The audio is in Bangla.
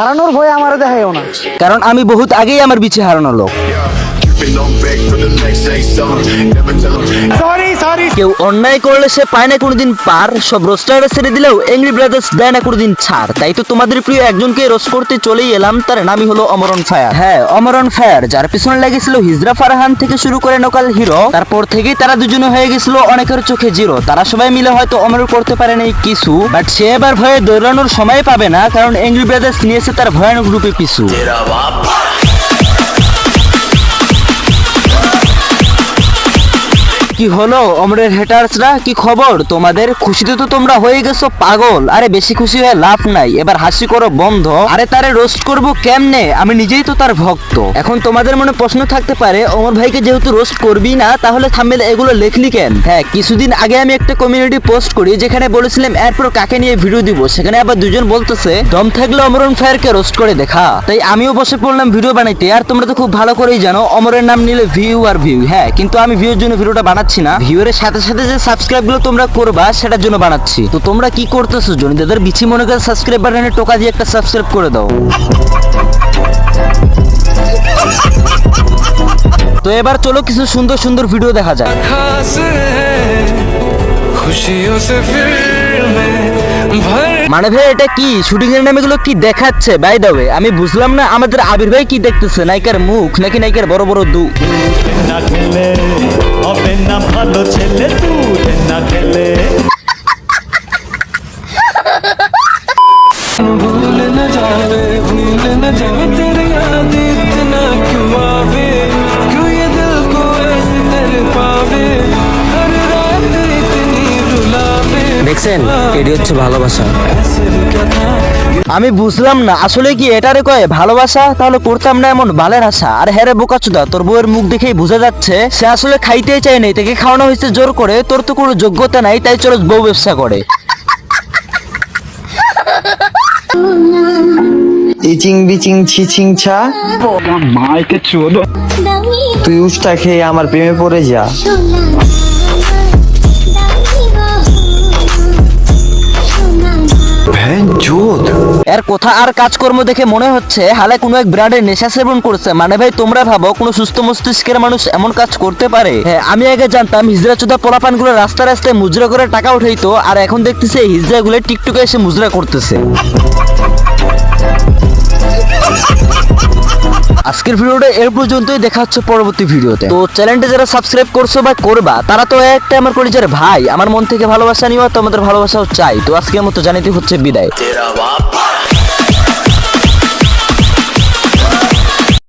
হারানোর ভয় আমার দেখায়ও না, কারণ আমি বহুত আগেই আমার বিছে হারানো লোক। কেউ অন্যায় করলে সে পায় না কোনোদিন পার, সব রোস্টাররা ছেড়ে দিলেও এংরি ব্রাদার্স দেয় না কোনোদিন ছাড়। তাই তো তোমাদের প্রিয় একজনকে রোস্ট করতে চলেই এলাম, তার নামই হলো অমরন ফায়ার। হ্যাঁ, অমরন ফায়ার, যার পিছনে লেগেছিল হিজরা ফারহান থেকে শুরু করে নোকাল হিরো। তারপর থেকেই তারা দুজনে হয়ে গেছিল অনেকের চোখে জিরো। তারা সবাই মিলে হয়তো অমর করতে পারেনি কিছু, বাট সে এবার ভয়ে দৌড়ানোর সময় পাবে না, কারণ এংরি ব্রাদার্স নিয়েছে তার ভয়ানক রূপে পিছু। কি হলো অমরের হেটার্সরা, কি খবর তোমাদের? খুশিতে তো তোমরা হয়ে গেছো পাগল। আরে বেশি খুশি হয়ে লাভ নাই, এবার হাসি করো বন্ধ। আরে তারে রোস্ট করব কেমনে, আমি নিজেই তো তার ভক্ত। এখন তোমাদের মনে প্রশ্ন থাকতে পারে, অমর ভাইকে যেহেতু রোস্ট করবি না, তাহলে থাম্বনেলে এগুলো লেখলি কেন? হ্যাঁ, কিছুদিন আগে আমি একটা কমিউনিটি পোস্ট করি যেখানে বলেছিলাম এরপর কাকে নিয়ে ভিডিও দিব। সেখানে আবার দুজন বলতেছে দম থাকলে অমরন ফায়ারকে রোস্ট করে দেখা। তাই আমিও বসে পড়লাম ভিডিও বানাইতে। আর তোমরা তো খুব ভালো করেই জানো অমরের নাম নিলে ভিউ আর ভিউ। হ্যাঁ, কিন্তু আমি ভিউর জন্য ভিডিওটা বানাচ্ছি না, ভিউয়ের সাথে সাথে যে সাবস্ক্রাইব গুলো তোমরা করবা সেটার জন্য বানাচ্ছি। তো তোমরা কি করতেছো? জনি দাদার বিছি মনে করে সাবস্ক্রাইব বাটনে টোকা দিয়ে একটা সাবস্ক্রাইব করে দাও। তো এবার চলো কিছু সুন্দর সুন্দর ভিডিও দেখা যায়। মানে ভাই এটা কি শুটিং এর নামে গুলো কি দেখাচ্ছে? বাই দ্য ওয়ে আমি বুঝলাম না আমাদের আবির ভাই কি দেখতেছে, নায়িকার মুখ নাকি নায়িকার বড় বড় দু? না খেলে হবে না ভালো ছেলে, দুধ না খেলে। ভুল না যাবে, ভুল না যাবে তেরে याद इतना क्यों आवे, क्यों ये दिल को ऐसे तेरे पावे, हर रात इतनी रुलावे। দেখছেন, এটি হচ্ছে ভালোবাসা। ऐसे क्या था আমি বুঝলাম না আসলে কি এটারে কয় ভালোবাসা? তাহলে করতাম না এমন বালের আশা। আর হ্যাঁ রে বোকাচোদা, তোর বউয়ের মুখ দেখেই বোঝা যাচ্ছে সে আসলে খাইতেই চায় নাই, তাকে খাওয়ানো হয়েছে জোর করে। তোর তো কোনো যোগ্যতা নাই, তাই চলো বউ ব্যবসা করে। ইচিং বিচিং ছিচিং ছা, তুই উষ্টা খেয়ে আমার প্রেমে পড়ে যা। এর কথা আর কাজকর্ম দেখে মনে হচ্ছে হালে কোনো এক ব্র্যান্ডের নেশা সেবন করছে। মানে ভাই তোমরা ভাবো কোনো সুস্থ মস্তিষ্কের মানুষ এমন কাজ করতে পারে? হ্যাঁ, আমি আগে জানতাম হিজড়া চোদা পোলাপান গুলো রাস্তায় রাস্তায় মুজরা করে টাকা উঠাইতো, আর এখন দেখতেছি এই হিজড়া গুলো টিকটকে এসে মুজরা করতেছে। আজকের ভিডিওটা এর পর্যন্তই, দেখা হচ্ছে পরবর্তী ভিডিওতে। তো চ্যানেলটা যারা সাবস্ক্রাইব করছো বা করবা তারা তো একটা আমার পরিচয়ের ভাই, আমার মন থেকে ভালোবাসা নিও, তোমাদের ভালোবাসাও চাই। তো আজকের মতো জানিতে হচ্ছে বিদায়।